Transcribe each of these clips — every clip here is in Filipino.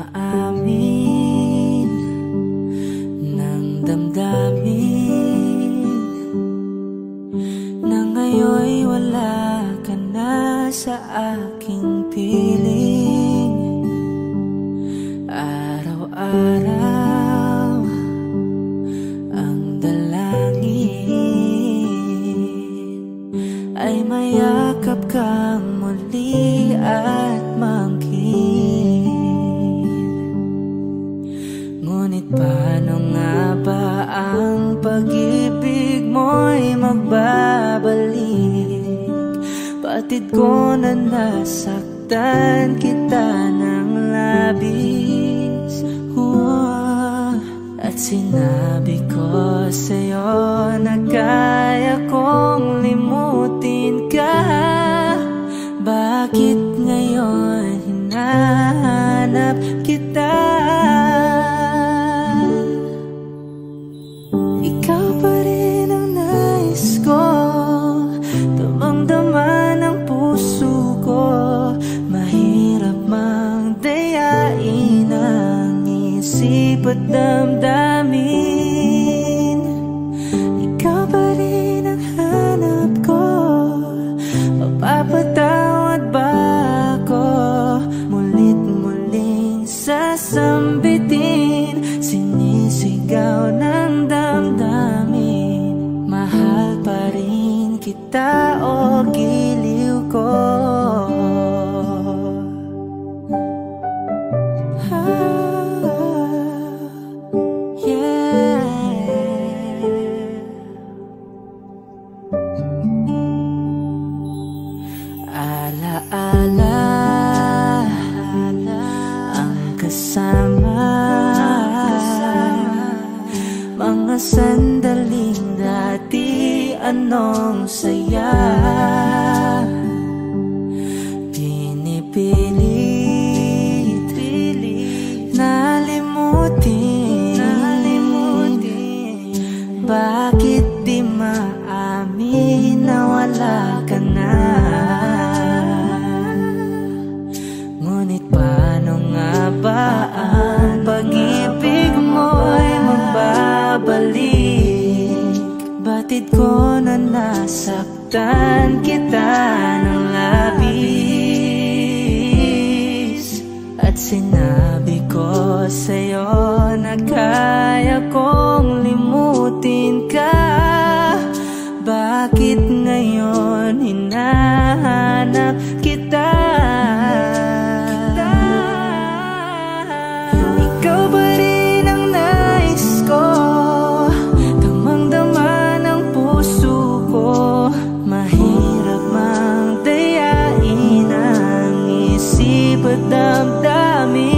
maamin ng damdamin na ngayon'y wala ka na sa aking piling. Araw-araw ang dalangin ay mayakap kang muli at mangkin. Ngunit paano nga ba ang pag-ibig mo'y magbabalik? Batid ko na nasaktan kita ng labis. At sinabi ko sa'yo na kaya kong limutin ka. Bakit ngayon hinahanap kita? Ikaw pa rin ang nais ko, damang-dama ng puso ko. Mahirap mang dayain ang isip at damdamin. Ikaw pa rin ang hanap ko, mapapatawad ba ako? Mulit-muling sasambitin, sinisigaw ng damdamin. Mahal pa rin kita o giliw ko? Alaala ang kasama, mga sandaling dati anong saya. Pinipilit nalimutin. Bakit di maamin na wala ka na? Ngunit paano nga ba ang pag-ibig mo'y magbabalik? Batid ko na nasaktan kita ng labis. At sinabi ko sa'yo na kaya kong limutin ka. Bakit ngayon hinahanap kita? Ikaw ba rin ang nais ko, damang-dama ng puso ko. Mahirap mang dayain ang isip at damdamin.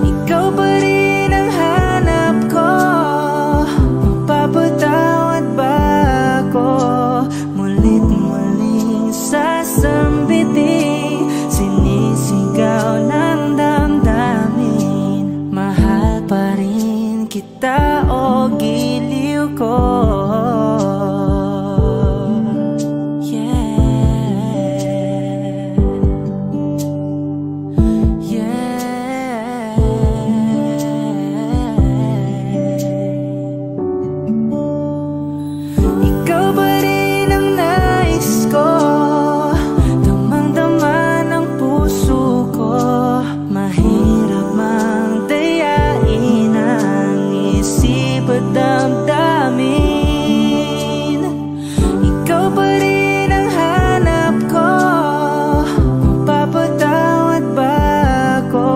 Ikaw ba rin ang hanap ko, mapapatawad ba ako? Mulit-muling sasambitin, sinisigaw ng damdamin. Mahal pa rin kita o giliw ko? Ikaw ba rin ang nais ko, damang-dama ng puso ko. Mahirap mang dayain ang isip at damdamin. Ikaw ba rin ang hanap ko, mapapatawad ba ako?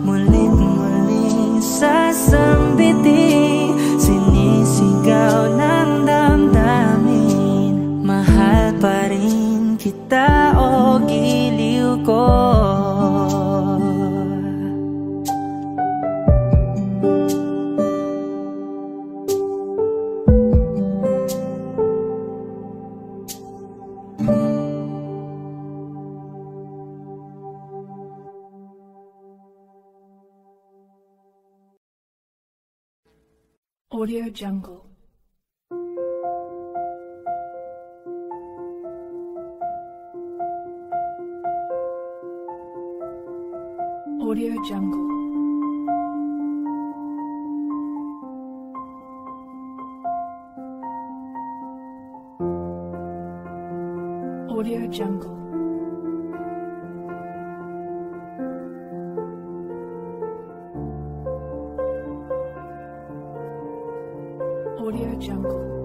Mulit-muling sasambitin, sinisigaw ng damdamin. Mahal pa rin kita o giliw ko? Audio Jungle. Audio Jungle. Audio Jungle. Audio Jungle.